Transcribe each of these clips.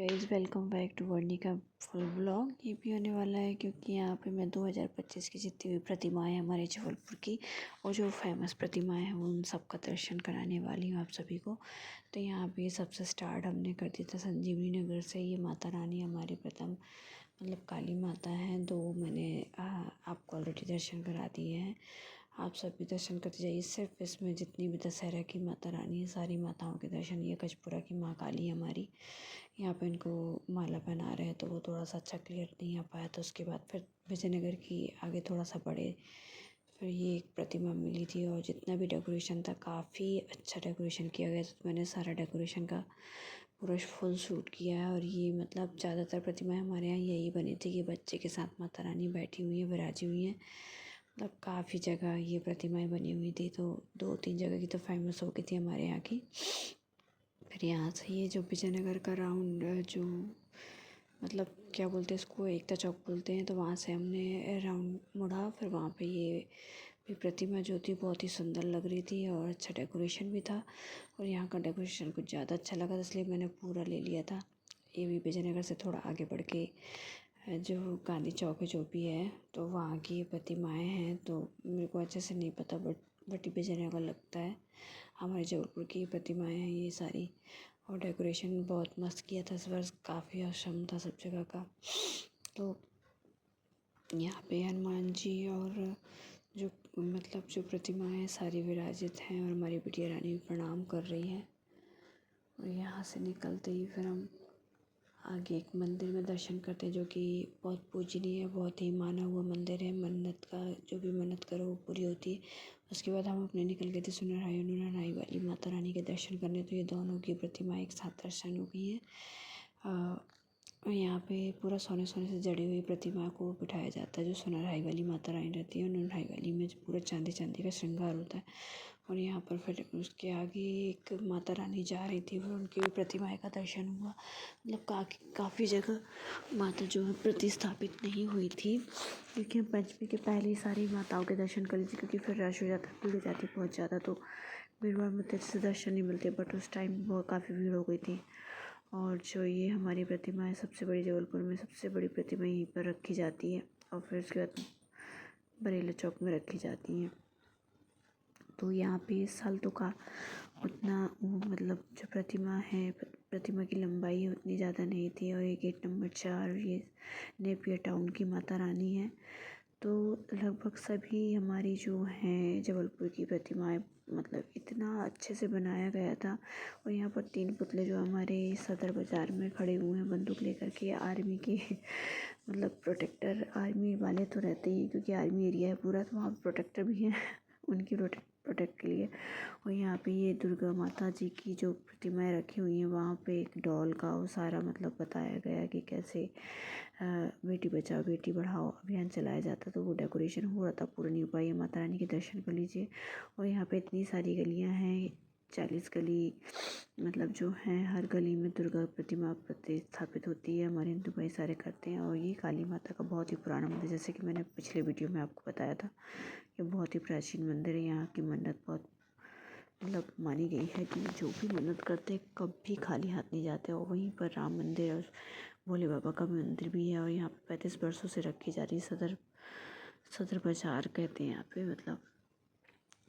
Guys welcome back to Varnika full blog. ये भी होने वाला है क्योंकि यहाँ पे मैं 2025 की जितनी भी प्रतिमाएं हमारे जबलपुर की और जो फेमस प्रतिमाएं हैं उन सब का दर्शन कराने वाली हूँ आप सभी को। तो यहाँ पे सबसे स्टार्ट हमने कर दिया था संजीवनी नगर से। ये माता रानी हमारी प्रथम मतलब काली माता हैं। दो मैंने आपको ऑलरेडी दर्शन करा दिए हैं, आप सभी दर्शन करते जाइए। सिर्फ इसमें जितनी भी दशहरा की माता रानी है सारी माताओं के दर्शन। ये कचपुरा की माँ काली हमारी, यहाँ पे इनको माला पहना रहे हैं तो वो थोड़ा सा अच्छा क्लियर नहीं आ पाया। तो उसके बाद फिर विजयनगर की आगे थोड़ा सा बढ़े, फिर ये एक प्रतिमा मिली थी और जितना भी डेकोरेशन था काफ़ी अच्छा डेकोरेशन किया गया। तो मैंने सारा डेकोरेशन का पूरा फुल शूट किया है। और ये मतलब ज़्यादातर प्रतिमाएं हमारे यहाँ यही बनी थी कि बच्चे के साथ माता रानी बैठी हुई है, विराजी हुई हैं। मतलब काफ़ी जगह ये प्रतिमाएं बनी हुई थी, तो 2-3 जगह की तो फेमस हो गई थी हमारे यहाँ की। फिर यहाँ से ये जो विजयनगर का राउंड जो मतलब क्या बोलते हैं इसको, एकता चौक बोलते हैं, तो वहाँ से हमने राउंड मुड़ा। फिर वहाँ पे ये भी प्रतिमा जो थी बहुत ही सुंदर लग रही थी और अच्छा डेकोरेशन भी था। और यहाँ का डेकोरेशन कुछ ज़्यादा अच्छा लगा था इसलिए मैंने पूरा ले लिया था। ये भी विजयनगर से थोड़ा आगे बढ़ के जो गांधी चौक जो भी है तो वहाँ की प्रतिमाएं हैं। तो मेरे को अच्छे से नहीं पता बट विजयनगर लगता है। हमारे जबलपुर की प्रतिमाएं हैं ये सारी। और डेकोरेशन बहुत मस्त किया था इस बार, काफ़ी औसम था सब जगह का। तो यहाँ पे हनुमान जी और जो मतलब जो प्रतिमाएं हैं सारी विराजित हैं और हमारी बिटिया रानी भी प्रणाम कर रही हैं। और यहाँ से निकलते ही फिर हम आगे एक मंदिर में दर्शन करते हैं जो कि बहुत पूजनीय है, बहुत ही माना हुआ मंदिर है। मन्नत का जो भी मन्नत करो वो पूरी होती है। उसके बाद हम अपने निकल गए थे सुनरहाई वाली माता रानी के दर्शन करने। तो ये दोनों की प्रतिमा एक साथ दर्शन हो गई है। और यहाँ पे पूरा सोने से जड़ी हुई प्रतिमा को बिठाया जाता है। जो सुनरहाई वाली माता रानी रहती है और नूरहाई वाली में पूरा चांदी का श्रृंगार होता है। और यहाँ पर फिर उसके आगे एक माता रानी जा रही थी, फिर उनकी भी प्रतिमाएं का दर्शन हुआ। मतलब काफ़ी जगह माता जो है प्रतिस्थापित नहीं हुई थी क्योंकि हम पंचमी के पहले ही सारी माताओं के दर्शन कर लीजिए क्योंकि फिर रश हो जाता, भीड़ हो जाती बहुत ज़्यादा। तो भीड़ भाड़ में अच्छे से दर्शन नहीं मिलते, बट उस टाइम बहुत काफ़ी भीड़ हो गई थी। और जो ये हमारी प्रतिमा है सबसे बड़ी, जबलपुर में सबसे बड़ी प्रतिमा यहीं पर रखी जाती है और फिर उसके बाद बरेला चौक में रखी जाती हैं। तो यहाँ पे इस साल तो का उतना मतलब जो प्रतिमा की लंबाई उतनी ज़्यादा नहीं थी। और ये गेट नंबर 4 ये नेपियर टाउन की माता रानी है। तो लगभग सभी हमारी जो हैं जबलपुर की प्रतिमाएं मतलब इतना अच्छे से बनाया गया था। और यहाँ पर 3 पुतले जो हमारे सदर बाज़ार में खड़े हुए हैं बंदूक लेकर के, आर्मी के मतलब प्रोटेक्टर आर्मी वाले तो रहते ही क्योंकि आर्मी एरिया है पूरा, तो वहाँ प्रोटेक्टर भी हैं उनकी प्रोटेक्ट के लिए। और यहाँ पे ये दुर्गा माता जी की जो प्रतिमाएं रखी हुई हैं वहाँ पे एक डॉल का वो सारा मतलब बताया गया कि कैसे बेटी बचाओ बेटी बढ़ाओ अभियान चलाया जाता। तो वो डेकोरेशन हो रहा था, पूरा नहीं हो पाई। माता रानी के दर्शन कर लीजिए। और यहाँ पे इतनी सारी गलियाँ हैं, 40 गली मतलब जो हैं, हर गली में दुर्गा प्रतिमा प्रतिस्थापित होती है। हमारे हिंदू भाई सारे करते हैं। और ये काली माता का बहुत ही पुराना मंदिर, जैसे कि मैंने पिछले वीडियो में आपको बताया था, ये बहुत ही प्राचीन मंदिर है। यहाँ की मन्नत बहुत मतलब मानी गई है कि जो भी मन्नत करते हैं कभी खाली हाथ नहीं जाते। और वहीं पर राम मंदिर और भोले बाबा का मंदिर भी है। और यहाँ पे 35 वर्षों से रखी जा रही है। सदर बाज़ार कहते हैं यहाँ पे। मतलब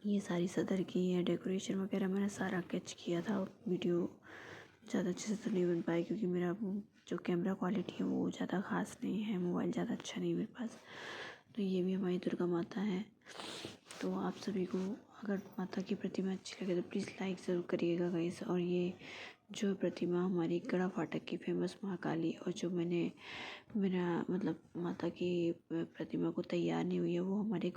ये सारी सदर की है। डेकोरेशन वगैरह मैंने सारा कैच किया था। वीडियो ज़्यादा अच्छे से तो नहीं बन पाई क्योंकि मेरा जो कैमरा क्वालिटी है वो ज़्यादा ख़ास नहीं है, मोबाइल ज़्यादा अच्छा नहीं मेरे पास। तो ये भी हमारी दुर्गा माता है। तो आप सभी को अगर माता की प्रतिमा अच्छी लगे तो प्लीज़ लाइक ज़रूर करिएगा गाइस। और ये जो प्रतिमा हमारी गड़ा फाटक की फेमस महाकाली, और जो मेरा मतलब माता की प्रतिमा को तैयार नहीं हुई है वो हमारे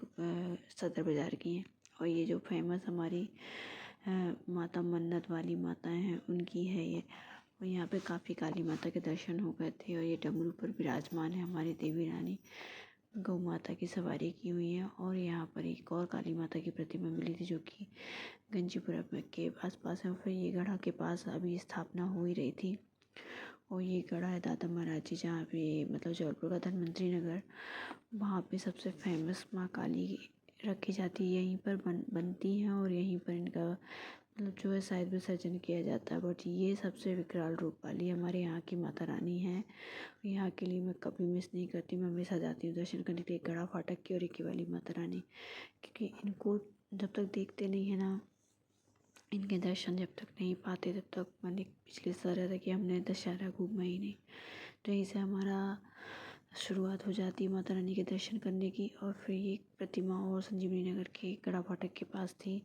सदर बाज़ार की हैं। और ये जो फेमस हमारी माता मन्नत वाली माताएं हैं उनकी है ये। और यहाँ पे काफ़ी काली माता के दर्शन हो गए थे। और ये डमरू पर विराजमान है हमारी देवी रानी, गौ माता की सवारी की हुई है। और यहाँ पर एक और काली माता की प्रतिमा मिली थी जो कि गंजीपुरा के आसपास है। फिर ये गढ़ा के पास अभी स्थापना हो ही रही थी। और ये गढ़ा है दादा महाराज जी, जहाँ पे मतलब जबलपुर का धन्वंतरी नगर, वहाँ पे सबसे फेमस माँ काली रखी जाती है। यहीं पर बनती हैं और यहीं पर इनका मतलब जो है शायद विसर्जन किया जाता है। बट ये सबसे विकराल रूप वाली हमारे यहाँ की माता रानी है। यहाँ के लिए मैं कभी मिस नहीं करती, मैं हमेशा जाती हूँ दर्शन करने के लिए, गड़ा फाटक की और एक ही वाली माता रानी, क्योंकि इनको जब तक देखते नहीं है ना, इनके दर्शन जब तक नहीं पाते तब तक, मैंने पिछले साल रहा था कि हमने दशहरा घूमा ही नहीं। तो यहीं से हमारा शुरुआत हो जाती है माता रानी के दर्शन करने की। और फिर ये प्रतिमा और संजीवनी नगर के गड़ा फाटक के पास थी,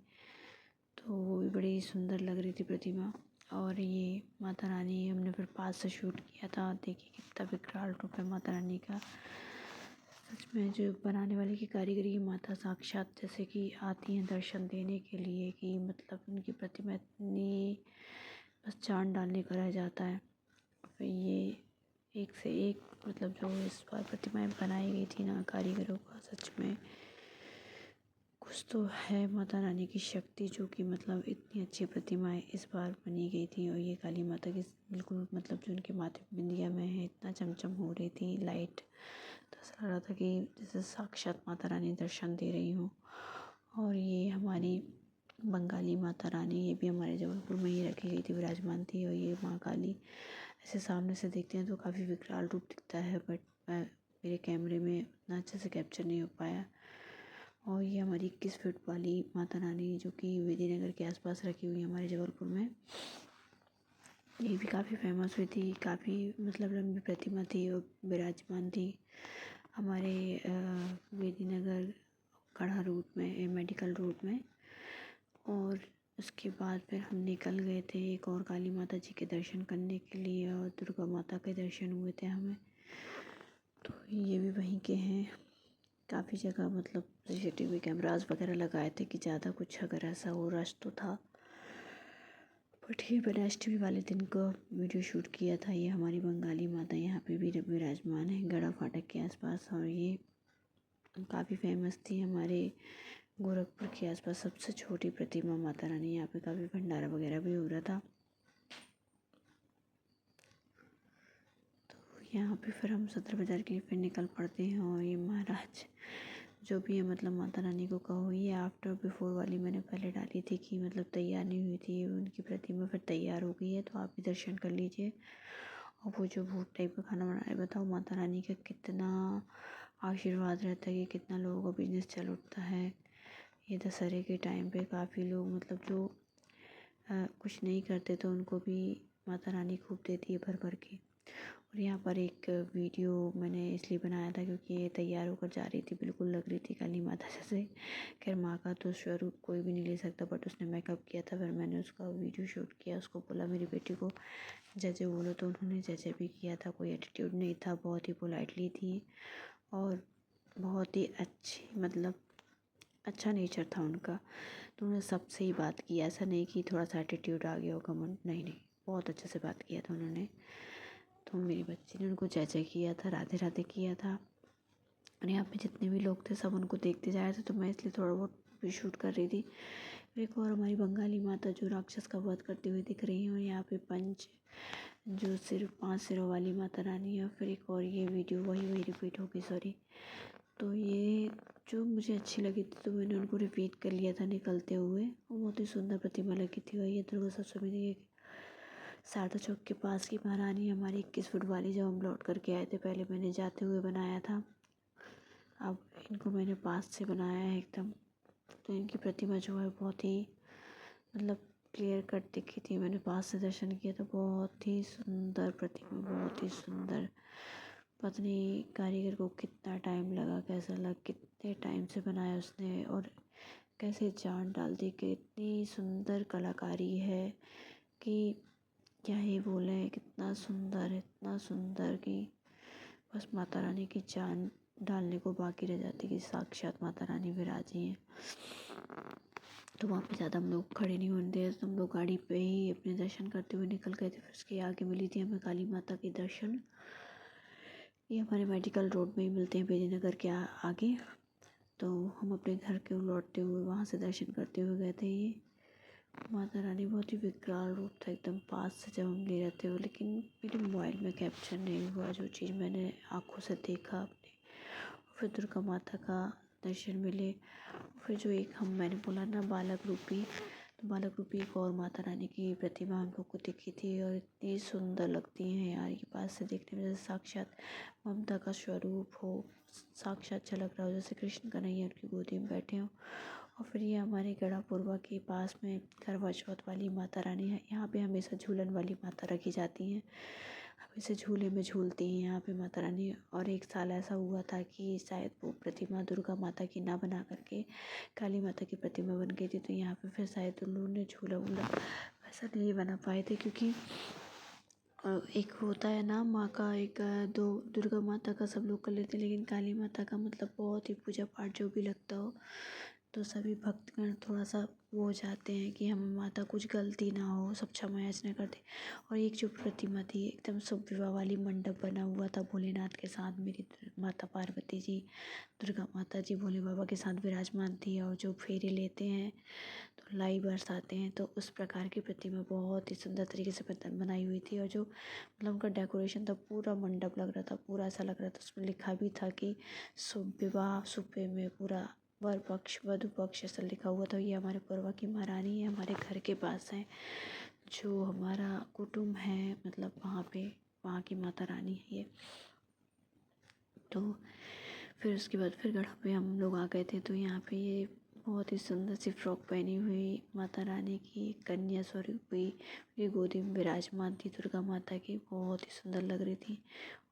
तो वो भी बड़ी सुंदर लग रही थी प्रतिमा। और ये माता रानी हमने फिर पास से शूट किया था। देखिए कितना विकराल रूप है माता रानी का। सच में जो बनाने वाले की कारीगरी, माता साक्षात जैसे कि आती हैं दर्शन देने के लिए, कि मतलब उनकी प्रतिमा इतनी बस जान डालने का रह जाता है। फिर ये एक से एक मतलब जो इस बार प्रतिमाएं बनाई गई थी ना कारीगरों का, सच में कुछ तो है माता रानी की शक्ति, जो कि मतलब इतनी अच्छी प्रतिमाएं इस बार बनी गई थी। और ये काली माता की बिल्कुल मतलब जो उनके माथे पे बिंदिया में है, इतना चमचम हो रही थी लाइट, तो ऐसा लग रहा था कि जैसे साक्षात माता रानी दर्शन दे रही हूँ। और ये हमारी बंगाली माता रानी, ये भी हमारे जबलपुर में ही रखी गई थी, विराजमान थी। और ये माँ काली ऐसे सामने से देखते हैं तो काफ़ी विकराल रूप दिखता है, बट मेरे कैमरे में उतना अच्छे से कैप्चर नहीं हो पाया। और ये हमारी 21 फीट वाली माता रानी, जो कि विद्यानगर के आसपास रखी हुई है हमारे जबलपुर में, ये भी काफ़ी फेमस हुई थी। काफ़ी मतलब लंबी प्रतिमा थी और विराजमान थी हमारे विद्यानगर कढ़ा रूट में, मेडिकल रूट में। और उसके बाद फिर हम निकल गए थे एक और काली माता जी के दर्शन करने के लिए, और दुर्गा माता के दर्शन हुए थे हमें। तो ये भी वहीं के हैं। काफ़ी जगह मतलब CCTV कैमरास वगैरह लगाए थे कि ज़्यादा कुछ अगर ऐसा हो, रश तो था। बट ये मैंने अष्टमी वाले दिन को वीडियो शूट किया था। ये हमारी बंगाली माता यहाँ पे भी विराजमान है गड़ा फाटक के आसपास, और ये काफ़ी फेमस थी हमारे गोरखपुर के आसपास। सबसे छोटी प्रतिमा माता रानी, यहाँ पे काफ़ी भंडारा वगैरह भी हो रहा था। तो यहाँ पे फिर हम सदर बाज़ार के लिए फिर निकल पड़ते हैं। और ये महाराज जो भी है, मतलब माता रानी को कहो, ये आफ्टर बिफोर वाली मैंने पहले डाली थी कि मतलब तैयार नहीं हुई थी उनकी प्रतिमा, फिर तैयार हो गई है, तो आप भी दर्शन कर लीजिए। और वो जो भूत टाइप का खाना बना रहे, बताओ माता रानी का कितना आशीर्वाद रहता है कि कितना लोगों का बिजनेस चल उठता है। ये दशहरे के टाइम पे काफ़ी लोग मतलब जो कुछ नहीं करते तो उनको भी माता रानी खूब देती है भर भर के। और यहाँ पर एक वीडियो मैंने इसलिए बनाया था क्योंकि ये तैयार होकर जा रही थी, बिल्कुल लग रही थी काली माता जैसे। खैर माँ का तो स्वरूप कोई भी नहीं ले सकता, बट उसने मेकअप किया था, फिर मैंने उसका वीडियो शूट किया। उसको बोला मेरी बेटी को जजे बोलो, तो उन्होंने जजे भी किया था। कोई एटीट्यूड नहीं था, बहुत ही पोलाइटली थी और बहुत ही अच्छी मतलब अच्छा नेचर था उनका। तो उन्होंने सबसे ही बात की, ऐसा नहीं कि थोड़ा सा एटीट्यूड आ गया हो, घमंड, नहीं नहीं, बहुत अच्छे से बात किया था उन्होंने। तो मेरी बच्ची ने उनको जय जय किया था, राधे राधे किया था। और यहाँ पे जितने भी लोग थे सब उनको देखते जा रहे थे, तो मैं इसलिए थोड़ा बहुत भी शूट कर रही थी। एक और हमारी बंगाली माता जो राक्षस का वध करती हुई दिख रही है, और यहाँ पे पंच जो सिर्फ 5 सिरों वाली माता रानी है। फिर एक और ये वीडियो वही रिपीट होगी, सॉरी। तो ये जो मुझे अच्छी लगी थी तो मैंने उनको रिपीट कर लिया था निकलते हुए। वो बहुत ही सुंदर प्रतिमा लगी थी। और ये दुर्गा सप्तमी शारदा चौक के पास की महारानी हमारी 21 फुट वाली, जब हम लौट करके आए थे, पहले मैंने जाते हुए बनाया था, अब इनको मैंने पास से बनाया है एकदम। तो इनकी प्रतिमा जो है बहुत ही मतलब क्लियर कट दिखी थी। मैंने पास से दर्शन किया तो बहुत ही सुंदर प्रतिमा, बहुत ही सुंदर। पता नहीं कारीगर को कितना टाइम लगा, कैसा लगा, कितने टाइम से बनाया उसने, और कैसे जान डाल दी कि इतनी सुंदर कलाकारी है कि क्या ही बोले। कितना सुंदर है, इतना सुंदर कि बस माता रानी की जान डालने को बाकी रह जाती कि साक्षात माता रानी विराजी हैं। तो वहाँ पे ज़्यादा हम लोग खड़े नहीं होने दिए, तो हम लोग गाड़ी पे ही अपने दर्शन करते हुए निकल गए थे। फिर उसके आगे मिली थी हमें काली माता के दर्शन। ये हमारे मेडिकल रोड में ही मिलते हैं, विजयनगर के आगे। तो हम अपने घर के लौटते हुए वहाँ से दर्शन करते हुए गए थे। ये माता रानी बहुत ही विकराल रूप था एकदम पास से जब हम ले रहे थे वो, लेकिन मेरे मोबाइल में कैप्चर नहीं हुआ जो चीज़ मैंने आँखों से देखा अपने। फिर दुर्गा माता का दर्शन मिले। फिर जो एक मैंने बोला ना बालक रूपी, तो बालक रूपी एक और माता रानी की प्रतिमा हम लोग को दिखी थी और इतनी सुंदर लगती हैं यार, ये पास से देखने में जैसे साक्षात ममता का स्वरूप हो, साक्षात झलक रहा हो, जैसे कृष्ण कन्हैया उनकी गोदी में बैठे हों। और फिर ये हमारे गढ़ापुरवा के पास में करवा चौथ वाली माता रानी है। यहाँ पे हमेशा झूलन वाली माता रखी जाती हैं, हमेशा झूले में झूलती हैं यहाँ पे माता रानी। और एक साल ऐसा हुआ था कि शायद वो प्रतिमा दुर्गा माता की ना बना करके काली माता की प्रतिमा बन गई थी, तो यहाँ पे फिर शायद उन्होंने झूला वूला वैसा नहीं बना पाए थे, क्योंकि एक होता है ना माँ का एक दो दुर्गा माता का सब लोग कर लेते हैं, लेकिन काली माता का मतलब बहुत ही पूजा पाठ जो भी लगता हो, तो सभी भक्तगण थोड़ा सा वो हो जाते हैं कि हम माता कुछ गलती ना हो, सब क्षमा याचना करते। और एक जो प्रतिमा थी एकदम शुभ विवाह वाली मंडप बना हुआ था भोलेनाथ के साथ, मेरी माता पार्वती जी दुर्गा माता जी भोले बाबा के साथ विराजमान थी, और जो फेरे लेते हैं तो लाई बरसाते हैं, तो उस प्रकार की प्रतिमा बहुत ही सुंदर तरीके से बनाई हुई थी। और जो मतलब उनका डेकोरेशन था, पूरा मंडप लग रहा था, पूरा ऐसा लग रहा था, उसमें लिखा भी था कि शुभ विवाह शुभ में पूरा वर पक्ष वधु पक्ष ऐसा लिखा हुआ था। ये हमारे पुरवा की महारानी है, हमारे घर के पास है, जो हमारा कुटुंब है, मतलब वहाँ पे वहाँ की माता रानी है ये। तो फिर उसके बाद फिर गढ़ा पे हम लोग आ गए थे, तो यहाँ पे ये बहुत ही सुंदर सी फ्रॉक पहनी हुई माता रानी की कन्या स्वरूप हुई, ये गोदी में विराजमान थी दुर्गा माता की, बहुत ही सुंदर लग रही थी।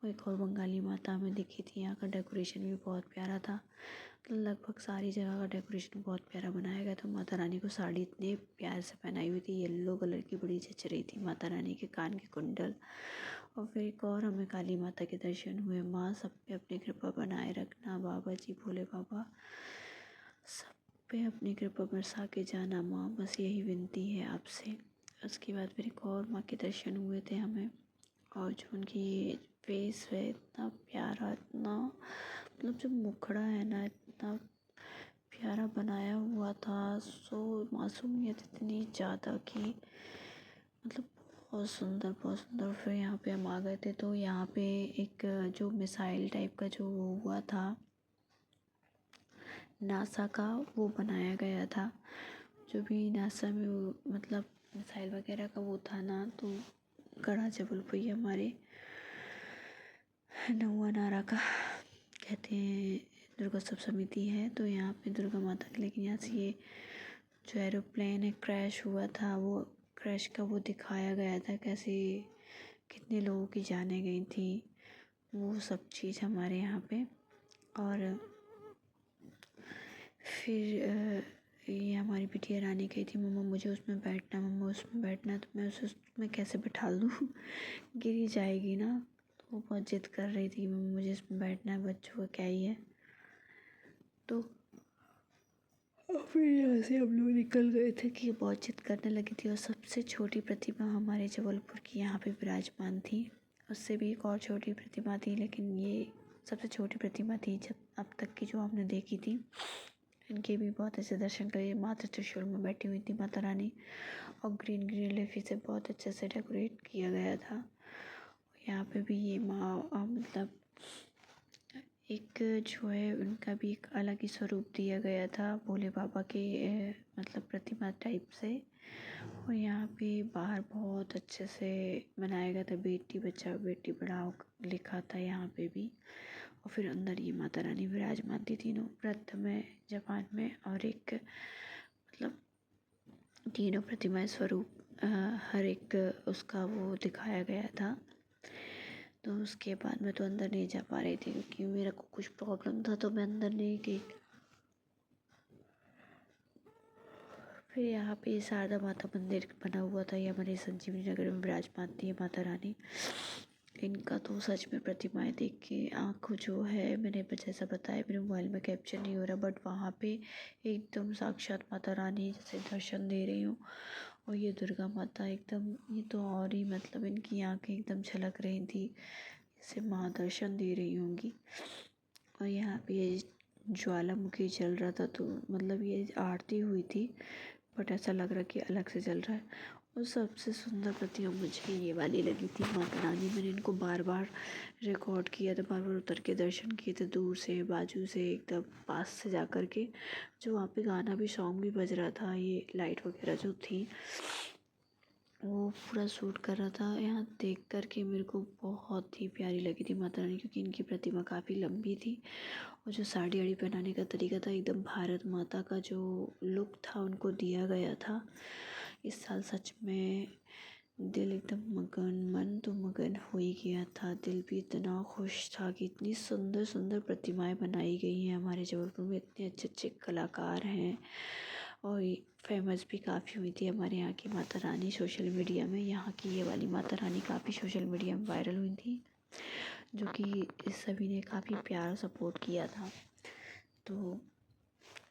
और एक और बंगाली माता हमें दिखी थी। यहाँ का डेकोरेशन भी बहुत प्यारा था, लगभग सारी जगह का डेकोरेशन बहुत प्यारा बनाया गया था। माता रानी को साड़ी इतने प्यार से पहनाई हुई थी, येलो कलर की, बड़ी जच रही थी माता रानी के कान के कुंडल। और फिर एक और हमें काली माता के दर्शन हुए। माँ सब पे अपनी कृपा बनाए रखना, बाबा जी भोले बाबा सब पे अपनी कृपा बरसा के जाना माँ, बस यही विनती है आपसे। उसके बाद फिर एक और माँ के दर्शन हुए थे हमें, और जो उनकी फेस है इतना प्यारा, इतना मतलब जो मुखड़ा है ना इतना प्यारा बनाया हुआ था, सो मासूमियत इतनी ज़्यादा कि मतलब बहुत सुंदर बहुत सुंदर। फिर यहाँ पे हम आ गए थे, तो यहाँ पे एक जो मिसाइल टाइप का जो वो हुआ था नासा का, वो बनाया गया था। जो भी नासा में वो मतलब मिसाइल वगैरह का वो था ना, तो गढ़ा जबलपुर ये हमारे नौवा नारा का कहते हैं दुर्गोत्सव समिति है। तो यहाँ पे दुर्गा माता के, लेकिन यहाँ से ये जो एरोप्लेन है क्रैश हुआ था, वो क्रैश का वो दिखाया गया था, कैसे कितने लोगों की जानें गई थी, वो सब चीज़ हमारे यहाँ पे। और फिर ये हमारी बिटिया रानी कही थी मम्मा मुझे उसमें बैठना, मम्मा उसमें बैठना, तो मैं उसे उसमें कैसे बैठा दूँ गिर ही जाएगी ना। तो वो बहुत जिद कर रही थी मम्मा मुझे इसमें बैठना है, बच्चों का क्या ही है। तो फिर यहाँ से हम लोग निकल गए थे कि बहुत जिद करने लगी थी। और सबसे छोटी प्रतिमा हमारे जबलपुर की यहाँ पे विराजमान थी, उससे भी एक और छोटी प्रतिमा थी, लेकिन ये सबसे छोटी प्रतिमा थी जब अब तक की जो हमने देखी थी। इनके भी बहुत अच्छे दर्शन करे। माता त्रिशूल में बैठी हुई थी माता रानी, और ग्रीन ग्रीन लेफी से बहुत अच्छे से डेकोरेट किया गया था। यहाँ पे भी ये माँ मतलब एक जो है उनका भी एक अलग ही स्वरूप दिया गया था भोले बाबा के मतलब प्रतिमा टाइप से। और यहाँ पे बाहर बहुत अच्छे से बनाया गया था, बेटी बचाओ बेटी पढ़ाओ लिखा था यहाँ पे भी। और फिर अंदर ये माता रानी विराजमान थी, तीनों व्रत में जापान में, और एक मतलब तीनों प्रतिमा स्वरूप हर एक उसका वो दिखाया गया था। तो उसके बाद मैं तो अंदर नहीं जा पा रही थी, क्योंकि मेरा को कुछ प्रॉब्लम था, तो मैं अंदर नहीं गई। फिर यहाँ पे शारदा माता मंदिर बना हुआ था, ये हमारे संजीवनी नगर में विराजमान थी माता रानी। इनका तो सच में प्रतिमाएं देख के आँख जो है, मैंने जैसा बताया मेरे मोबाइल में कैप्चर नहीं हो रहा, बट वहाँ पे एकदम साक्षात माता रानी जैसे दर्शन दे रही हूँ। और ये दुर्गा माता एकदम, ये तो और ही मतलब इनकी आँखें एकदम झलक रही थी, जैसे माँ दर्शन दे रही होंगी। और यहाँ पे ये ज्वालामुखी चल रहा था, तो मतलब ये आरती हुई थी, बट ऐसा लग रहा कि अलग से चल रहा है। और सबसे सुंदर प्रतिमा मुझे ये वाली लगी थी, माता रानी। मैंने इनको बार बार रिकॉर्ड किया था, बार बार उतर के दर्शन किए थे, दूर से, बाजू से, एकदम पास से जा कर के। जो वहाँ पे गाना भी, सॉन्ग भी बज रहा था, ये लाइट वगैरह जो थी वो पूरा सूट कर रहा था। यहाँ देख कर के मेरे को बहुत ही प्यारी लगी थी माता रानी, क्योंकि इनकी प्रतिमा काफ़ी लंबी थी और जो साड़ी आड़ी पहनाने का तरीका था, एकदम भारत माता का जो लुक था उनको दिया गया था। इस साल सच में दिल एकदम मगन, मन तो मगन हो ही गया था। दिल भी इतना खुश था कि इतनी सुंदर सुंदर प्रतिमाएं बनाई गई हैं हमारे जबलपुर में। इतने अच्छे अच्छे कलाकार हैं और फेमस भी काफ़ी हुई थी हमारे यहाँ की माता रानी सोशल मीडिया में। यहाँ की ये वाली माता रानी काफ़ी सोशल मीडिया में वायरल हुई थी, जो कि इस सभी ने काफ़ी प्यार सपोर्ट किया था। तो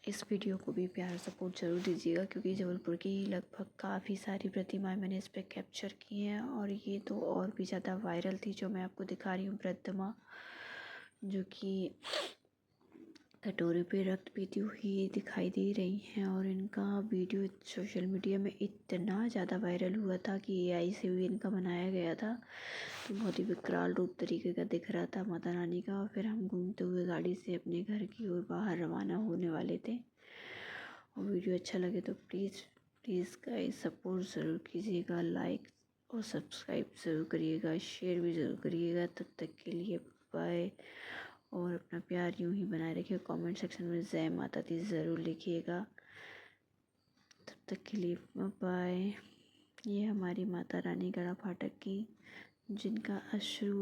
इस वीडियो को भी प्यार सपोर्ट ज़रूर दीजिएगा, क्योंकि जबलपुर की लगभग काफ़ी सारी प्रतिमाएं मैंने इस पर कैप्चर की हैं और ये तो और भी ज़्यादा वायरल थी। जो मैं आपको दिखा रही हूँ प्रतिमा, जो कि कटोरे पे रक्त पीती हुई दिखाई दे रही हैं, और इनका वीडियो सोशल मीडिया में इतना ज़्यादा वायरल हुआ था कि एआई से भी इनका बनाया गया था। तो बहुत ही विकराल रूप तरीके का दिख रहा था माता रानी का। और फिर हम घूमते हुए गाड़ी से अपने घर की ओर बाहर रवाना होने वाले थे। और वीडियो अच्छा लगे तो प्लीज़ प्लीज़ गाइस सपोर्ट ज़रूर कीजिएगा, लाइक और सब्सक्राइब ज़रूर करिएगा, शेयर भी ज़रूर करिएगा। तब तक के लिए बाय, और अपना प्यार यूं ही बनाए रखिए। कमेंट सेक्शन में जय माता दी ज़रूर लिखिएगा। तब तक के लिए बाय। ये हमारी माता रानी गड़ा फाटक की, जिनका अश्रु